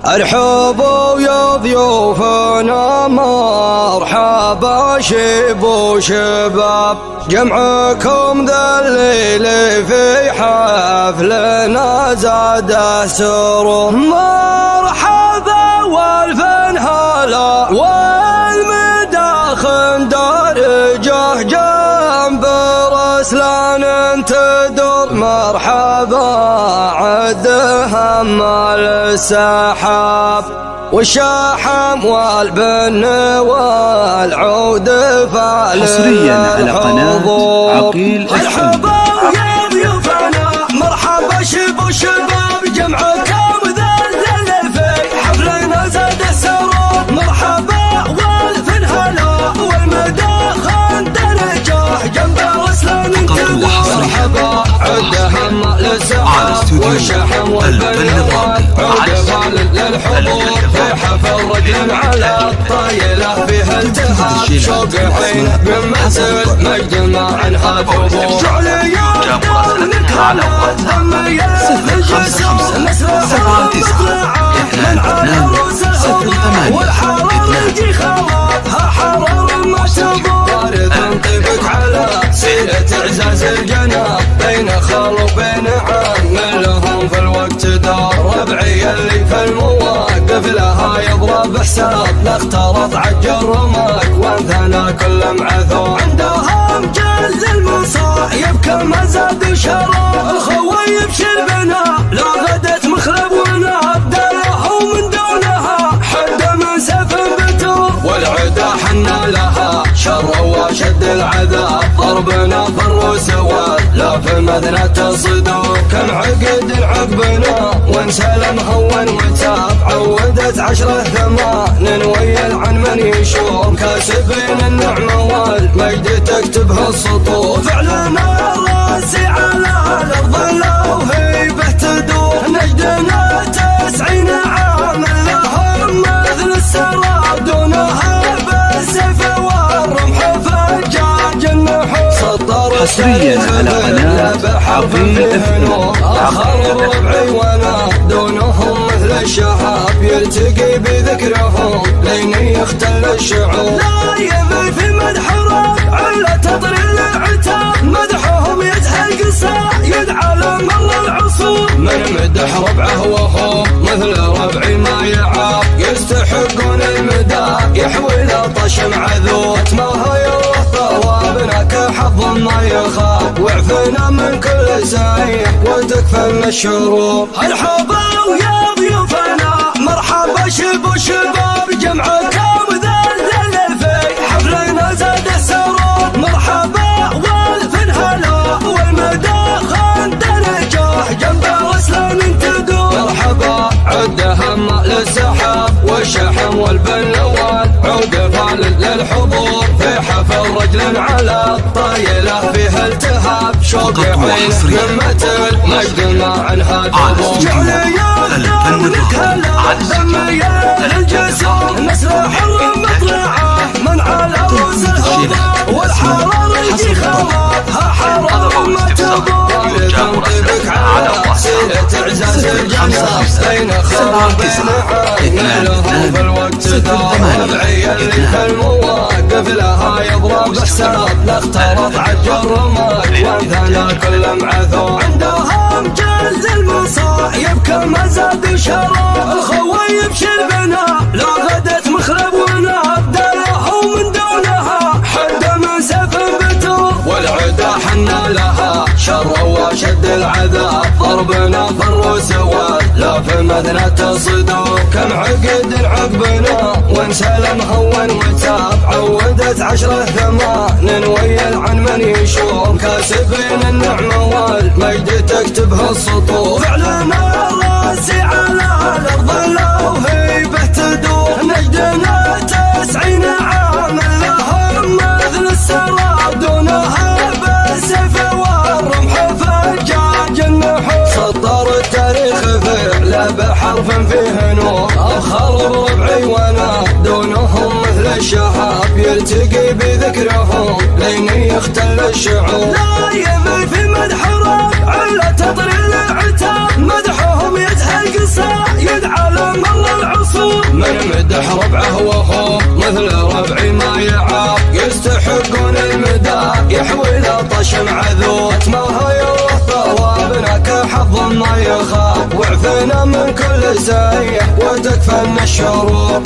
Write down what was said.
ارحبوا يا ضيوفنا مرحبا شيب وشباب، جمعكم ذا الليل في حفلنا زاده سرور. مرحبا والف هلا والمداخن درجه جنب رسلان تدور. مرحبا عد هم السحاب والشحم والبن والعود فعل حصريا على قناة عقيل مرحبا يا ضيوفنا مرحبا شب وشباب، جمعكم ذا الليل في حفلنا زاد السرور. مرحبا والف هلا والمداخن درجه جنب رسلان تدور. مرحبا عد هم السحاب والشحم والبن والعود فعل للحضور في حفل رجل على الطايلة فيها التهاب. شوق عينه بمثل مجد ما عنها ثبور. شعليات دارك على الضم يلجسوا مسرح المطلعة من على روس الحضور. والحرر يجي خوافها حرر ما تبور. تنطبق على سيرة اعزاز الجناب بين خال وبين عام لهم في الوقت دار. ربعي اللي في المواقف لها يضرب حساب، لا اختلط عجل رماك وانثنى كل معثور. عندهم جل المصايب كل ما زاد وشراب، الخوي بشربنا لا غدت مخلب وناب. دلها ومن دونها حد من سيف بتور، والعدا حنا لها شر وشد العذاب. ضربنا فروس لا في مذنة الصدور، كم عقد عقبنا وانسلم هون وتاب. عودت 10 8 ويل عن من يشوف، كاسبين النعمة والمجد تكتبها السطور. فعلنا راسي على الارض لو هيبه تدور، نجدنا 90 عام لهم مثل السراب. دونها بالسيف والرمح فجاج النحور. حصريا على قناة عقيل آخر ربعي وانا دونهم مثل الشهاب، يلتقي بذكرهم لين يختل الشعور. لا يبي في مدح ربع تطري العتاب، مدحهم يجهل قصايد على مر العصور. من مدح ربعه وهو مثل ربعي ما يعاب، يستحقون المداح يحوي لطش معذور. ما هي ثوابنا كحظ ما يخاف، وعفنا من كل سيء وتكفلنا الشرور. مرحبا يا ضيوفنا مرحبا شب وشباب، جمعكم ذا الليل في حفلنا زاد السرور. مرحبا والف هلا والمداخن درجه جنب رسلان تدور. مرحبا عد هم للسحاب والشحم والبن والعود فعل للحضور في حفل رجل على الطايلة فيها التهاب. شوق عينه مثل مجد ما عنها ثبور. شعليات دارك هلا دم يلجسوا مسرح المطلعة من على روس الحضور. والحرر يجي خوافها حرر ما تبور. تنطبق على سيرة اعزاز الجناب بين خال وبين عام لهم في الوقت دار. ربعي اللي في المواقف لها يضرب حساب، لا اختلط عجل رماك وانثنى كل معثور. عندهم جل المصايب كل ما زاد وشراب، الخوي بشربنا لا غدت مخلب وناب. دلها ومن دونها حد من سيف بتور، والعدا حنا لها شر وشد العذاب. ضربنا فروس لا في مذنة الصدور، كم عقد عقبنا وانسلم هون وتاب. عودت 10 8 ويل عن من يشوف، كاسبين النعمة والمجد تكتبها السطور. فعلنا راسي على الارض لو هيبه تدور، نجدنا 90 عام لهم مثل السراب. دونها بالسيف والرمح فجاج النحور. سطر التاريخ فعله بحرف فيه نور، أخر بربعي وانا دونهم مثل الشهاب. يلتقي بذكرهم لين يختل الشعور. لا يبي في مدح ربع لا تطري العتاب، مدحهم يجهل قصايد على مر ربعه وهم مثل ربعي ما يعاب، يستحقون المدى يحوي لطش معذور. اتمها يالله ثوابنا كحظ ما يخاف، وعفنا من كل سيء وتكفن الشرور.